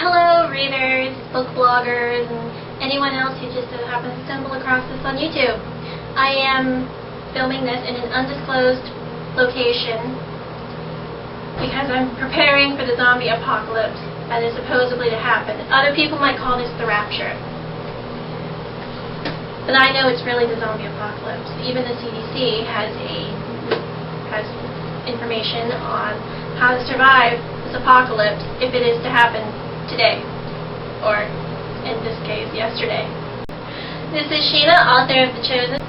Hello readers, book bloggers, and anyone else who just happens to stumble across this on YouTube. I am filming this in an undisclosed location because I'm preparing for the zombie apocalypse that is supposedly to happen. Other people might call this the rapture. But I know it's really the zombie apocalypse. Even the CDC has information on how to survive this apocalypse if it is to happen today, or in this case, yesterday. This is Sheena, author of The Chosen.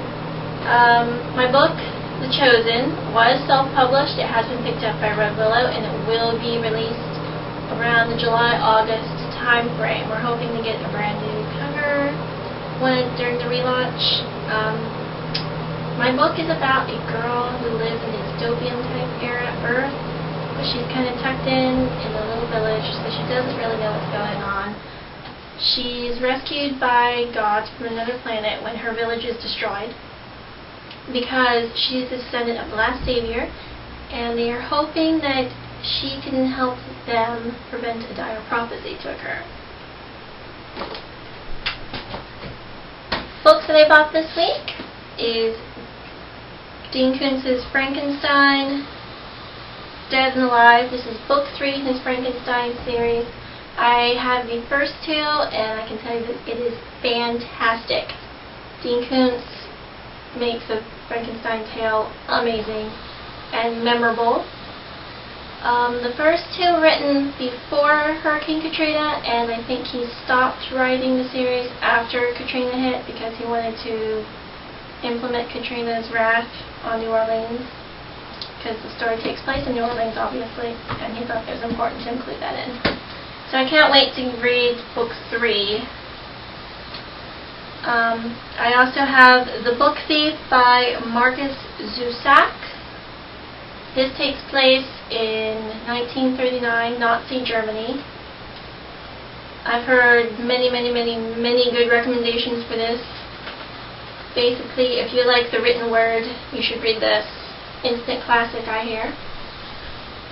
My book, The Chosen, was self-published. It has been picked up by Red Willow, and it will be released around the July-August time frame. We're hoping to get a brand new cover during the relaunch. My book is about a girl who lives in a dystopian-type era Earth, but she's kind of tucked in a little village, so she doesn't really know what's going on. She's rescued by gods from another planet when her village is destroyed because she's the descendant of the last savior, and they are hoping that she can help them prevent a dire prophecy to occur. Books that I bought this week is Dean Koontz's Frankenstein, Dead and Alive. This is book 3 in his Frankenstein series. I have the first 2, and I can tell you that it is fantastic. Dean Koontz makes a Frankenstein tale amazing and memorable. The first 2 written before Hurricane Katrina, and I think he stopped writing the series after Katrina hit because he wanted to implement Katrina's wrath on New Orleans, because the story takes place in New Orleans, obviously, and he thought it was important to include that in. So I can't wait to read book 3. I also have The Book Thief by Markus Zusak. This takes place in 1939 Nazi Germany. I've heard many good recommendations for this. Basically, if you like the written word, you should read this. Instant classic, I hear.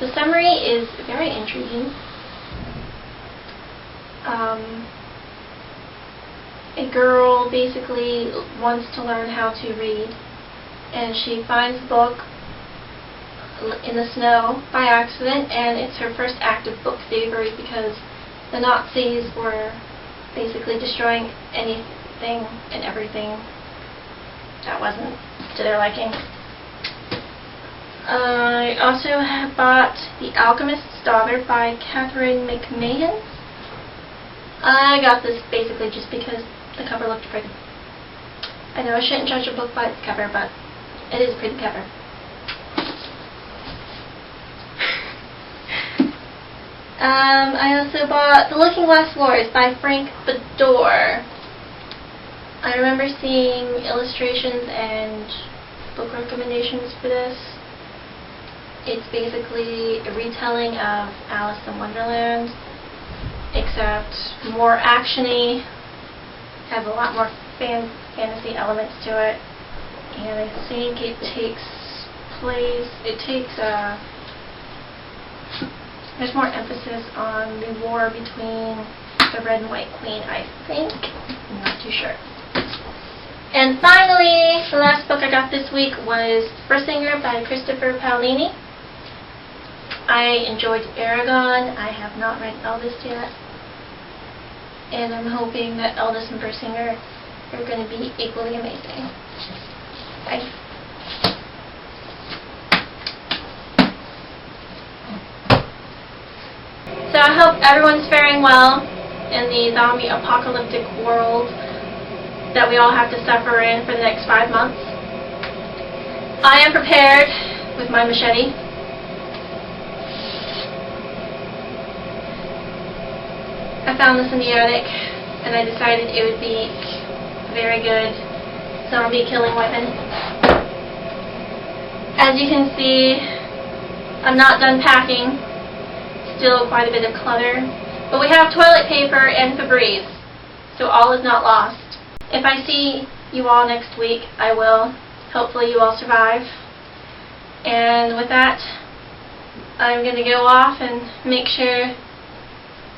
The summary is very intriguing. A girl basically wants to learn how to read, and she finds a book in the snow by accident, and it's her first act of book thievery because the Nazis were basically destroying anything and everything that wasn't to their liking. I also have bought The Alchemist's Daughter by Katharine McMahon. I got this basically just because the cover looked pretty. I know I shouldn't judge a book by its cover, but it is a pretty cover. I also bought The Looking Glass Wars by Beddor. I remember seeing illustrations and book recommendations for this. It's basically a retelling of Alice in Wonderland, except more actiony, has a lot more fantasy elements to it, and I think there's more emphasis on the war between the Red and White Queen, I think. I'm not too sure. And finally, the last book I got this week was Brisinger by Paolini. I enjoyed Aragon. I have not read Eldest yet, and I'm hoping that Eldest and Brisinger are going to be equally amazing. Bye. So I hope everyone's faring well in the zombie apocalyptic world that we all have to suffer in for the next 5 months. I am prepared with my machete. I found this in the attic, and I decided it would be a very good zombie killing weapon. As you can see, I'm not done packing. Still quite a bit of clutter. But we have toilet paper and Febreze, so all is not lost. If I see you all next week, I will. Hopefully you all survive. And with that, I'm going to go off and make sure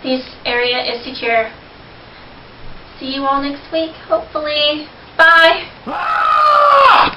This area is secure. See you all next week, hopefully. Bye!